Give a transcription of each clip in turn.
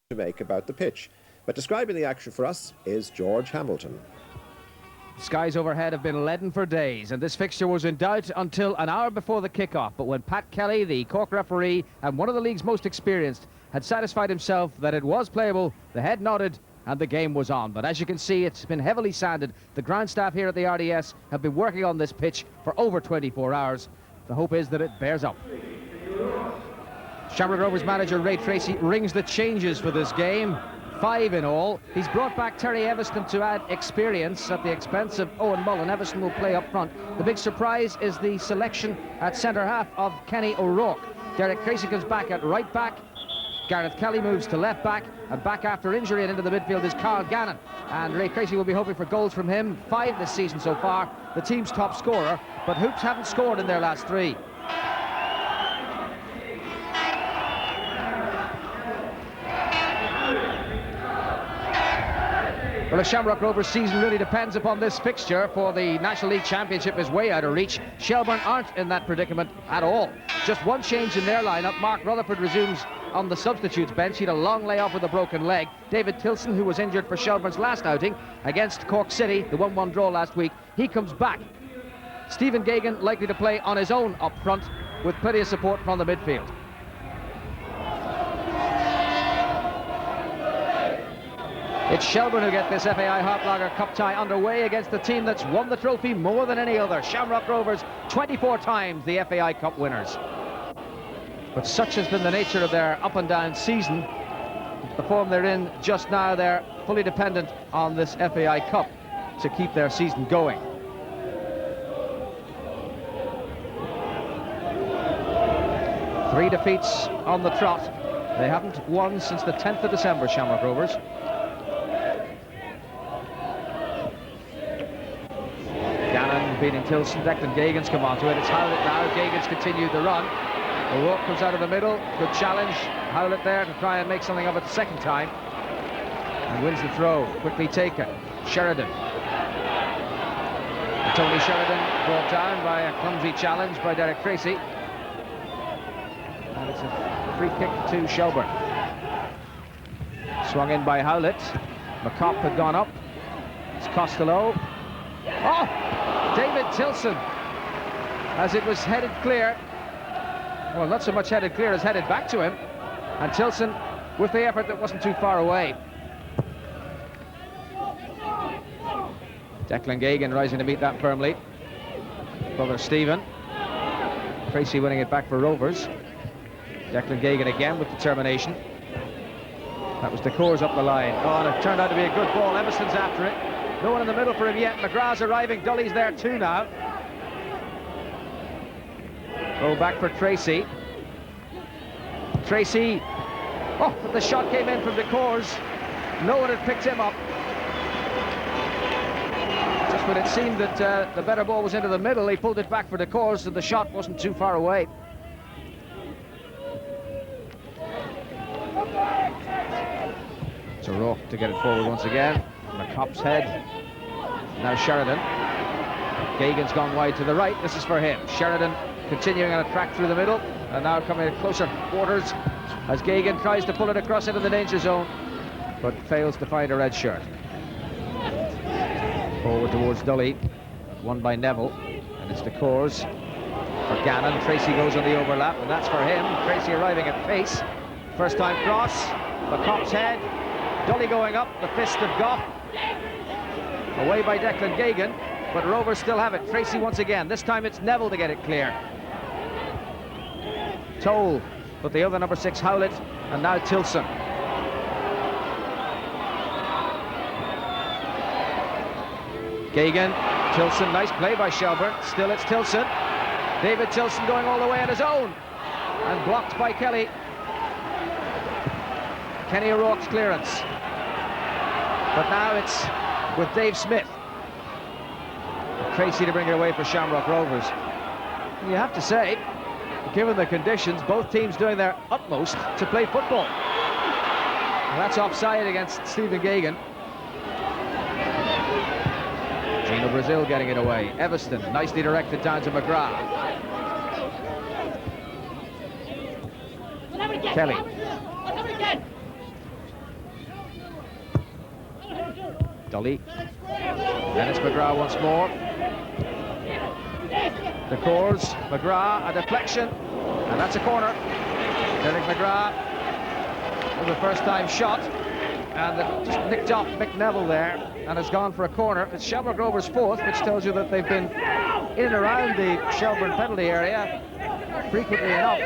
to make about the pitch. But describing the action for us is George Hamilton. Skies overhead have been leaden for days, and this fixture was in doubt until an hour before the kick-off. But when Pat Kelly, the Cork referee and one of the league's most experienced, had satisfied himself that it was playable, the head nodded and the game was on. But as you can see, it's been heavily sanded. The ground staff here at the RDS have been working on this pitch for over 24 hours. The hope is that it bears up. Shamrock Rovers manager Ray Tracy rings the changes for this game. 5 in all. He's brought back Terry Everston to add experience at the expense of Owen Mullen. Everston will play up front. The big surprise is the selection at centre-half of Kenny O'Rourke. Derek Tracy comes back at right-back. Gareth Kelly moves to left-back. And back after injury and into the midfield is Carl Gannon. And Ray Tracy will be hoping for goals from him. 5 this season so far. The team's top scorer. But Hoops haven't scored in their last 3. Well, the Shamrock Rovers season really depends upon this fixture, for the National League Championship is way out of reach. Shelbourne aren't in that predicament at all. Just one change in their lineup. Mark Rutherford resumes on the substitutes bench. He had a long layoff with a broken leg. David Tilson, who was injured for Shelbourne's last outing against Cork City, the 1-1 draw last week, he comes back. Stephen Gagan likely to play on his own up front with plenty of support from the midfield. It's Shelbourne who get this FAI Hartlager Cup tie underway against the team that's won the trophy more than any other. Shamrock Rovers, 24 times the FAI Cup winners. But such has been the nature of their up and down season. The form they're in just now, they're fully dependent on this FAI Cup to keep their season going. Three defeats on the trot. They haven't won since the 10th of December, Shamrock Rovers. Beating Tilson. Declan Gagan's come onto it. It's Howlett now. Gagan's continued the run. O'Rourke comes out of the middle. Good challenge. Howlett there to try and make something of it the second time. And wins the throw. Quickly taken. Sheridan. Tony Sheridan brought down by a clumsy challenge by Derek Tracy. And it's a free kick to Shelbourne. Swung in by Howlett. McCopp had gone up. It's Costello. Oh! David Tilson, as it was headed clear, well, not so much headed clear as headed back to him, and Tilson with the effort that wasn't too far away. Declan Gagan rising to meet that firmly. Brother Stephen. Tracy winning it back for Rovers. Declan Gagan again with determination. That was DeCours up the line. Oh, and it turned out to be a good ball. Emerson's after it. No one in the middle for him yet. McGrath's arriving. Dully's there too now. Go back for Tracy. Tracy. Oh, but the shot came in from DeCours. No one had picked him up. Just when it seemed that the better ball was into the middle, he pulled it back for DeCours, so the shot wasn't too far away. It's O'Rourke to get it forward once again. McCopp's head. Now Sheridan. Gagan's gone wide to the right. This is for him. Sheridan continuing on a track through the middle, and now coming at closer quarters as Gagan tries to pull it across into the danger zone, but fails to find a red shirt. Forward towards Dully. Won by Neville, and it's DeCours for Gannon. Tracy goes on the overlap, and that's for him. Tracy arriving at pace. First time cross. McCopp's head. Dully going up. The fist of Goff. Away by Declan Gagan, but Rovers still have it. Tracy once again. This time it's Neville to get it clear. Toll, but the other number 6 Howlett, and now Tilson. Gagan, Tilson, nice play by Shelbourne. Still it's Tilson. David Tilson going all the way on his own, and blocked by Kelly. Kenny O'Rourke's clearance. But now it's with Dave Smith. Tracy to bring it away for Shamrock Rovers. You have to say, given the conditions, both teams doing their utmost to play football. And that's offside against Stephen Gagan. Gino Brazil getting it away. Everston nicely directed down to McGrath. Kelly. Dully. Then it's McGrath once more. The Coors, McGrath, a deflection, and that's a corner. Derek McGrath with a first-time shot, and it just nicked off Mick Neville there, and has gone for a corner. It's Shamrock Rovers' fourth, which tells you that they've been in and around the Shelbourne penalty area frequently enough.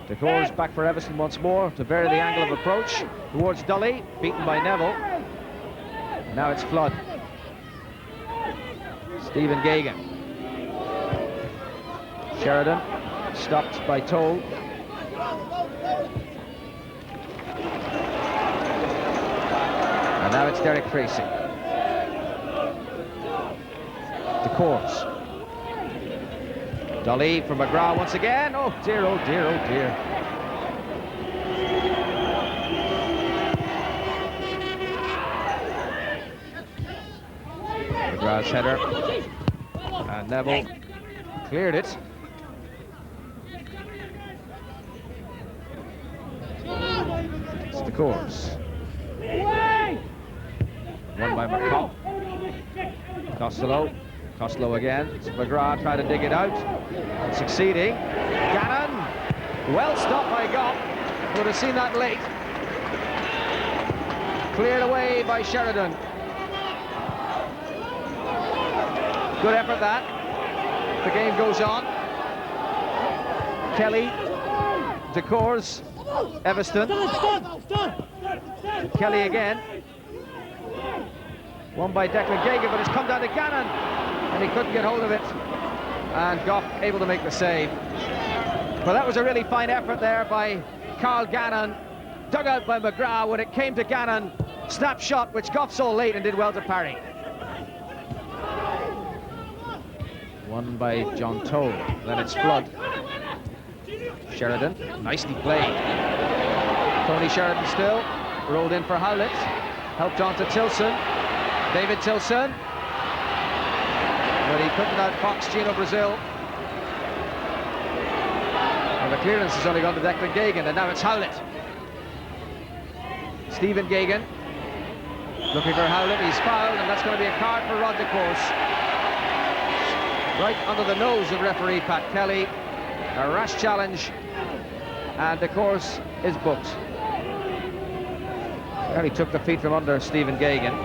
The Coors back for Everton once more to vary the angle of approach towards Dully, beaten by Neville. Now it's Flood. Stephen Gagan. Sheridan stopped by Toll. And now it's Derek Tracy. The Coors. Dully from McGrath once again. Oh dear, oh dear, oh dear. McGrath's header. And Neville cleared it. It's the Coors. Won by McCobb. Costello again. It's McGrath trying to dig it out. And succeeding. Gannon. Well stopped by Goff. Would have seen that late. Cleared away by Sheridan. Good effort that. The game goes on. Kelly. De Coors. Everston. Kelly again. Won by Declan Gagan, but it's come down to Gannon, and he couldn't get hold of it. And Goff able to make the save. But that was a really fine effort there by Carl Gannon, dug out by McGrath. When it came to Gannon, snap shot, which Goff saw late and did well to parry. Won by John Toll. Then it's Flood. Sheridan, nicely played. Tony Sheridan still, rolled in for Howlett, helped on to Tilson. David Tilson, but he couldn't outfox Gino Brazil. And the clearance has only gone to Declan Gagan, and now it's Howlett. Stephen Gagan, looking for Howlett, he's fouled, and that's going to be a card for Rod de Coors. Right under the nose of referee Pat Kelly. A rash challenge, and de Coors is booked. Kelly took the feet from under Stephen Gagan.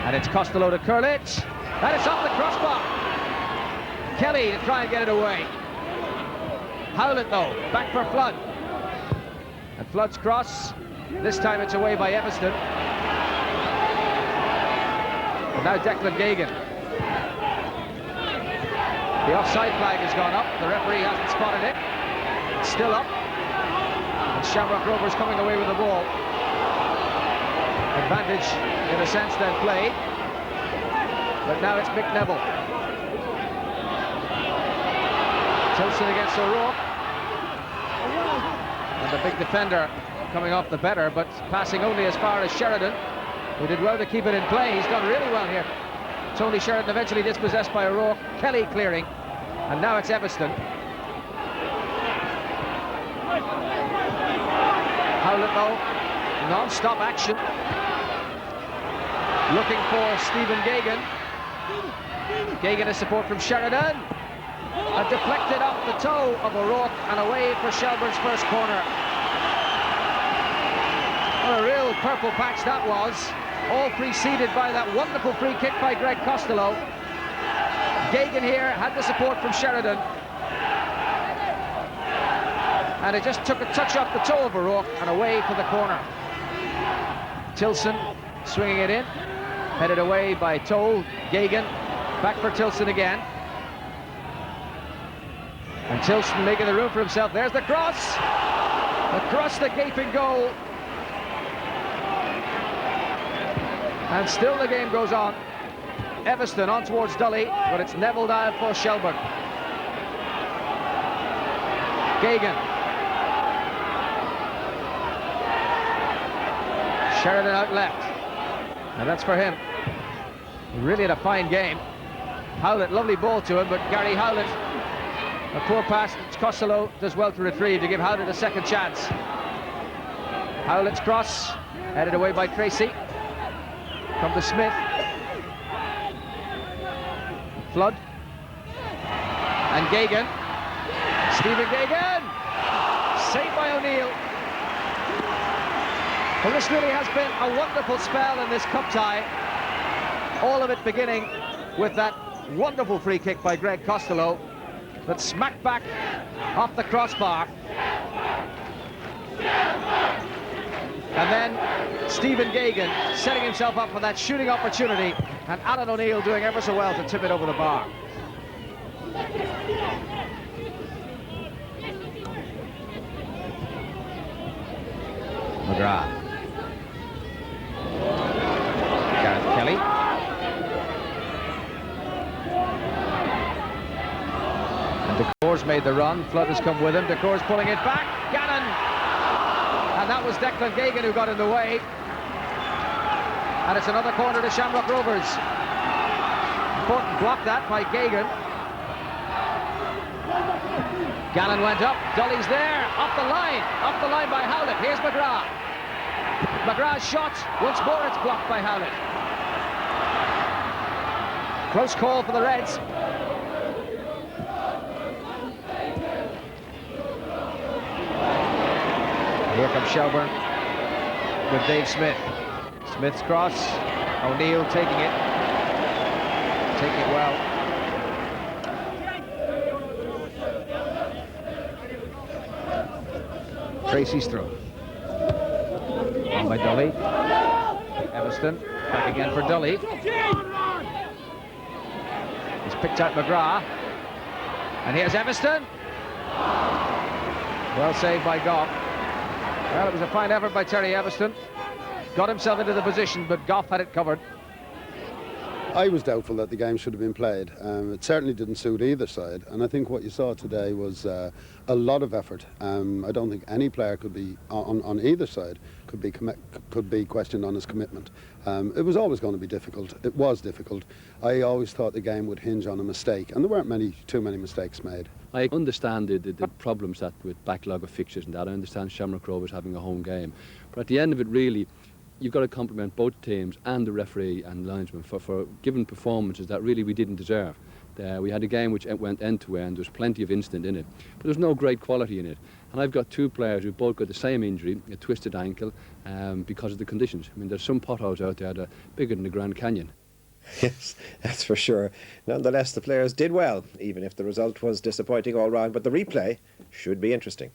And it's Costello to curl it. And it's off the crossbar. Kelly to try and get it away. Howlett though, back for Flood. And Flood's cross. This time it's away by Everston. And now Declan Gagan. The offside flag has gone up. The referee hasn't spotted it. It's still up. And Shamrock Rovers coming away with the ball. Advantage, in a sense, then played. But now it's Mick Neville. Tilson against O'Rourke. And the big defender coming off the better, but passing only as far as Sheridan, who did well to keep it in play. He's done really well here. Tony Sheridan eventually dispossessed by O'Rourke. Kelly clearing. And now it's Everston. Howlett though, non-stop action. Looking for Stephen Gagan. Gagan has support from Sheridan. And deflected off the toe of O'Rourke and away for Shelbourne's first corner. What a real purple patch that was. All preceded by that wonderful free kick by Greg Costello. Gagan here had the support from Sheridan. And it just took a touch off the toe of O'Rourke and away for the corner. Tilson swinging it in. Headed away by Toll. Gagan back for Tilson again. And Tilson making the room for himself. There's the cross. Across the gaping goal. And still the game goes on. Everston on towards Dully, but it's Neville down for Shelbourne. Gagan. Sheridan out left. And that's for him. He really had a fine game. Howlett, lovely ball to him, but Gary Howlett, a poor pass. Costello does well to retrieve to give Howlett a second chance. Howlett's cross, Headed away by Tracy. From the Smith. Flood. And Gagan. Stephen Gagan. Saved by O'Neill. Well, this really has been a wonderful spell in this cup tie. All of it beginning with that wonderful free kick by Greg Costello that smacked back off the crossbar. And then Stephen Gagan setting himself up for that shooting opportunity, and Alan O'Neill doing ever so well to tip it over the bar. McGrath. Gareth Kelly. And Decore's made the run. Flood has come with him. Decore's pulling it back. Gannon. And that was Declan Gagan who got in the way. And it's another corner to Shamrock Rovers. Important block that by Gagan. Gannon went up. Dolly's there. Off the line. Off the line by Howlett. Here's McGrath. McGrath's shot. Once more it's blocked by Howlett. Close call for the Reds. Here comes Shelbourne with Dave Smith. Smith's cross. O'Neill taking it. Taking it well. Tracy's through. On by Dully. Everston. Back again for Dully. He's picked out McGrath. And here's Everston. Well saved by Goff. Well, it was a fine effort by Terry Everston. Got himself into the position, but Goff had it covered. I was doubtful that the game should have been played. It certainly didn't suit either side, and I think what you saw today was a lot of effort. I don't think any player could be on either side could be questioned on his commitment. It was always going to be difficult. It was difficult. I always thought the game would hinge on a mistake, and there weren't too many mistakes made. I understand the problems that with backlog of fixtures and that. I understand Shamrock Rovers having a home game, but at the end of it, really, you've got to compliment both teams and the referee and linesman for giving performances that really we didn't deserve. We had a game which went end to end. There was plenty of instant in it, but there's no great quality in it. And I've got two players who both got the same injury, a twisted ankle, because of the conditions. I mean, there's some potholes out there that are bigger than the Grand Canyon. Yes, that's for sure. Nonetheless, the players did well, even if the result was disappointing all round. But the replay should be interesting.